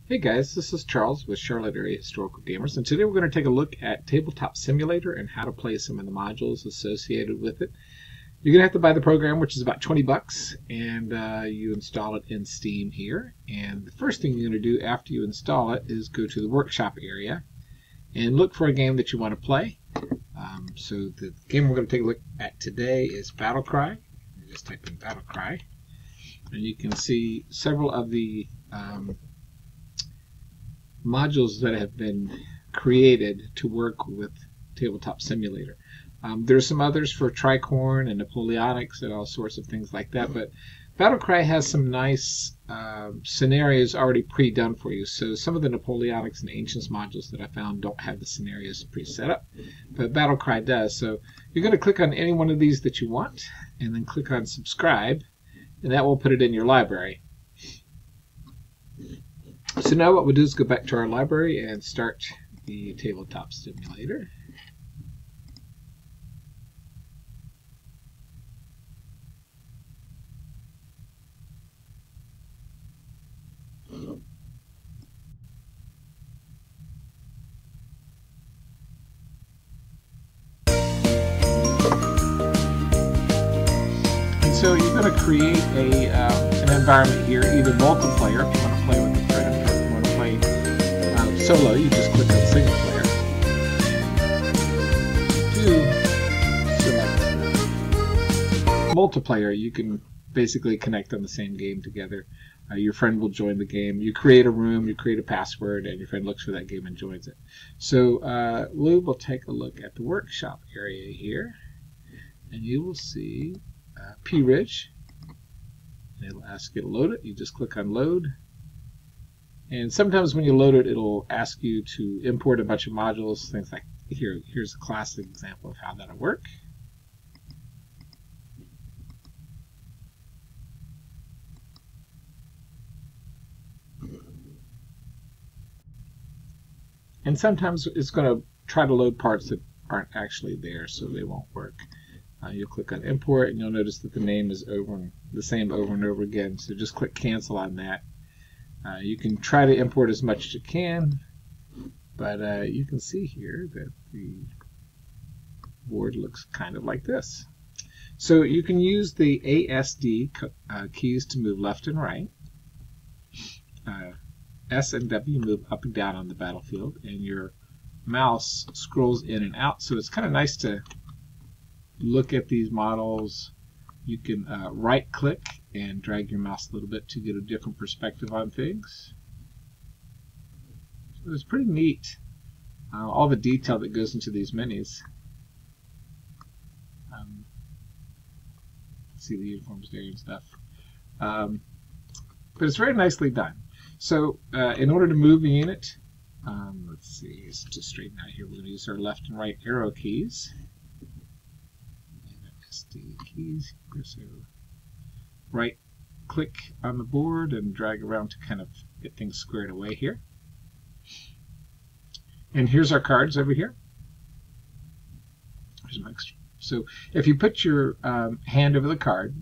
Hey guys, this is Charles with Charlotte Area Historical Gamers, and today we're going to take a look at Tabletop Simulator and how to play some of the modules associated with it. You're going to have to buy the program, which is about 20 bucks, and you install it in Steam here. And the first thing you're going to do after you install it is go to the workshop area and look for a game that you want to play. So the game we're going to take a look at today is Battle Cry. You just type in Battle Cry, and you can see several of the modules that have been created to work with Tabletop Simulator. There's some others for Tricorn and Napoleonics and all sorts of things like that, but Battlecry has some nice scenarios already pre-done for you. So some of the Napoleonics and Ancients modules that I found don't have the scenarios pre-set up, but Battlecry does. So you're going to click on any one of these that you want, and then click on Subscribe, and that will put it in your library. So now what we'll do is go back to our library and start the Tabletop Simulator. And so you're going to create an environment here, either multiplayer if you want to play with a friend, or if you want to play solo, you just click on single player. To select multiplayer, you can basically connect on the same game together. Your friend will join the game. You create a room, you create a password, and your friend looks for that game and joins it. So we will take a look at the workshop area here, and you will see P-Ridge. It'll ask you to load it. You just click on load. And sometimes when you load it, it'll ask you to import a bunch of modules, things like here's a classic example of how that'll work. And sometimes it's going to try to load parts that aren't actually there, so they won't work. You'll click on import, and you'll notice that the name is the same over and over again, so just click cancel on that. You can try to import as much as you can, but you can see here that the board looks kind of like this. So you can use the ASD keys to move left and right. S and W move up and down on the battlefield, and your mouse scrolls in and out, so it's kind of nice to look at these models. You can right click and drag your mouse a little bit to get a different perspective on things. So it's pretty neat, all the detail that goes into these minis. See the uniforms there and stuff, but it's very nicely done. So in order to move the unit, let's see, to straighten out here, we're going to use our left and right arrow keys. SD keys. So right click on the board and drag around to kind of get things squared away here. And here's our cards over here. Here's my extra. So if you put your hand over the card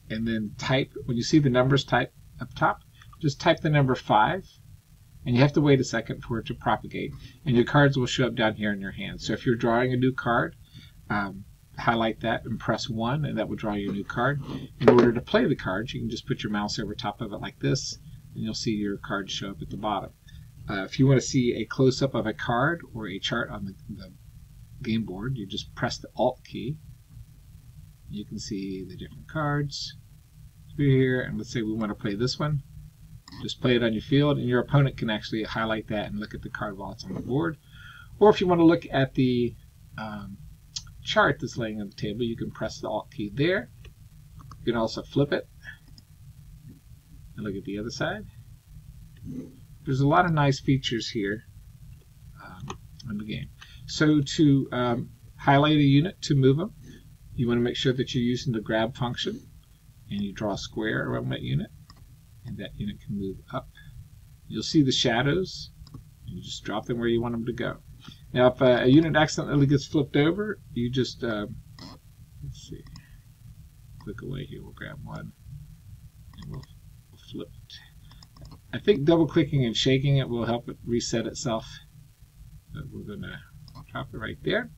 and then type, when you see the numbers type up top, just type the number 5, and you have to wait a second for it to propagate, and your cards will show up down here in your hand. So if you're drawing a new card, highlight that and press 1, and that will draw you a new card. In order to play the cards, you can just put your mouse over top of it like this, and you'll see your cards show up at the bottom. If you want to see a close-up of a card or a chart on the game board, you just press the Alt key. You can see the different cards through here, and let's say we want to play this one. Just play it on your field, and your opponent can actually highlight that and look at the card while it's on the board. Or if you want to look at the chart that's laying on the table, you can press the Alt key there. You can also flip it and look at the other side. There's a lot of nice features here in the game. So to highlight a unit to move them, you want to make sure that you're using the grab function, and you draw a square around that unit, and that unit can move up. You'll see the shadows, and you just drop them where you want them to go. Now if a unit accidentally gets flipped over, you just let's see, click away here, we'll grab one and we'll flip it. I think double-clicking and shaking it will help it reset itself. But we're going to drop it right there.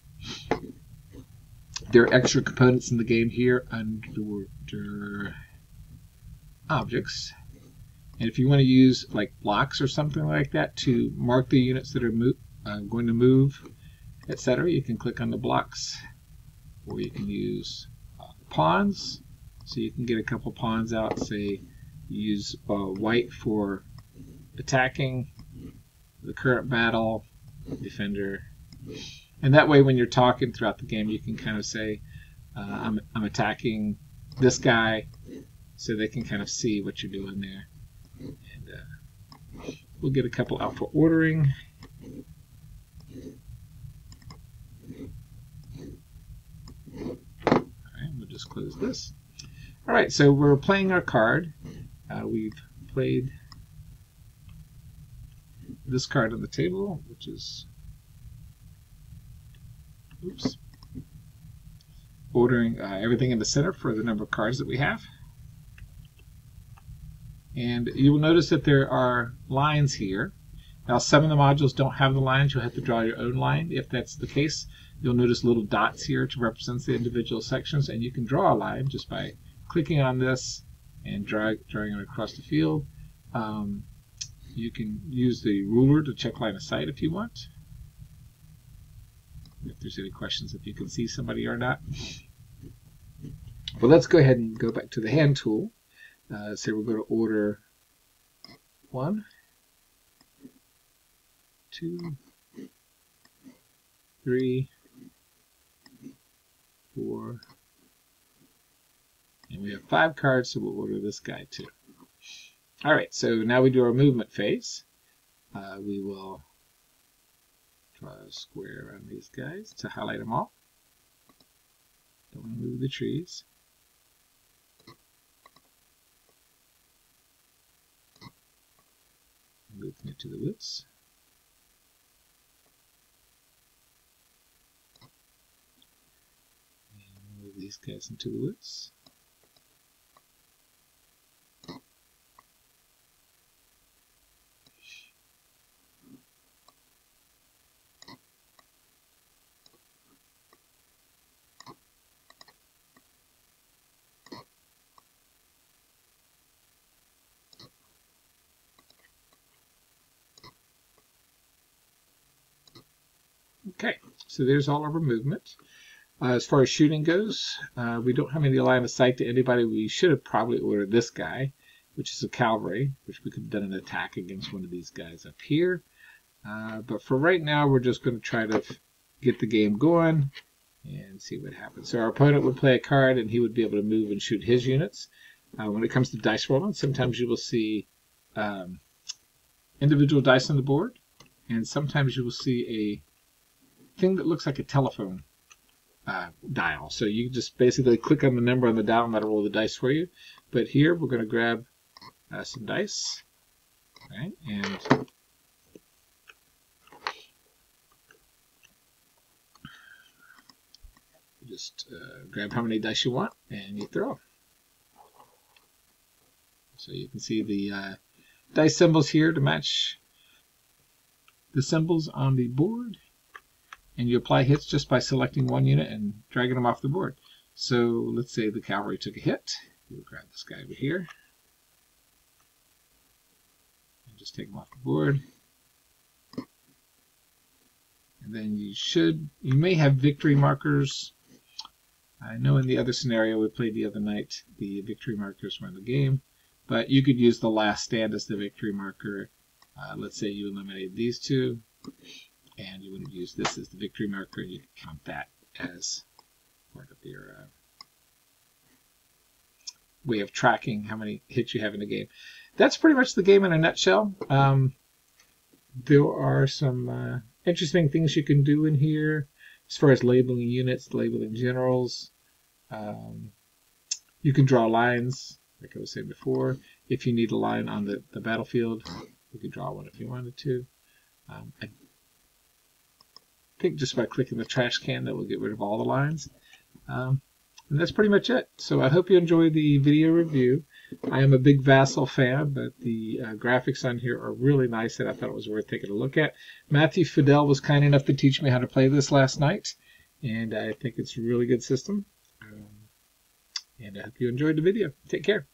There are extra components in the game here under objects. And if you want to use like blocks or something like that to mark the units that are going to move, etc., you can click on the blocks. Or you can use pawns. So you can get a couple pawns out. Say you use white for attacking, the current battle, defender. And that way when you're talking throughout the game, you can kind of say, I'm attacking this guy, so they can kind of see what you're doing there. And we'll get a couple out for ordering. Alright, we'll just close this. Alright, so we're playing our card. We've played this card on the table, which is ordering everything in the center for the number of cards that we have. And you will notice that there are lines here. Now some of the modules don't have the lines. You'll have to draw your own line. If that's the case, you'll notice little dots here to represent the individual sections, and you can draw a line just by clicking on this and drawing it across the field. You can use the ruler to check line of sight if you want. If there's any questions if you can see somebody or not. Well, let's go ahead and go back to the hand tool. So we're going to order 1, 2, 3, 4, and we have 5 cards, so we'll order this guy too. Alright, so now we do our movement phase. We will draw a square around these guys to highlight them all. Don't want to move the trees. Move it to the woods. And move these guys into the woods. Okay, so there's all of our movement. As far as shooting goes, we don't have any line of sight to anybody. We should have probably ordered this guy, which is a cavalry, which we could have done an attack against one of these guys up here. But for right now, we're just going to try to get the game going and see what happens. So our opponent would play a card, and he would be able to move and shoot his units. When it comes to dice rolling, sometimes you will see individual dice on the board, and sometimes you will see a thing that looks like a telephone dial. So you just basically click on the number on the dial and that'll roll the dice for you. But here we're going to grab some dice, right? And just grab how many dice you want and you throw. So you can see the dice symbols here to match the symbols on the board. And you apply hits just by selecting one unit and dragging them off the board. So let's say the cavalry took a hit. We'll grab this guy over here. And just take him off the board. And then you may have victory markers. I know in the other scenario we played the other night, the victory markers were in the game. But you could use the last stand as the victory marker. Let's say you eliminated these two. And you would use this as the victory marker, and you can count that as part of your way of tracking how many hits you have in a game. That's pretty much the game in a nutshell. There are some interesting things you can do in here as far as labeling units, labeling generals. You can draw lines, like I was saying before. If you need a line on the battlefield, you could draw one if you wanted to. I think just by clicking the trash can that will get rid of all the lines. And that's pretty much it. So I hope you enjoyed the video review. I am a big Vassal fan, but the graphics on here are really nice, and I thought it was worth taking a look at. Matthew Fidel was kind enough to teach me how to play this last night, and I think it's a really good system. And I hope you enjoyed the video. Take care.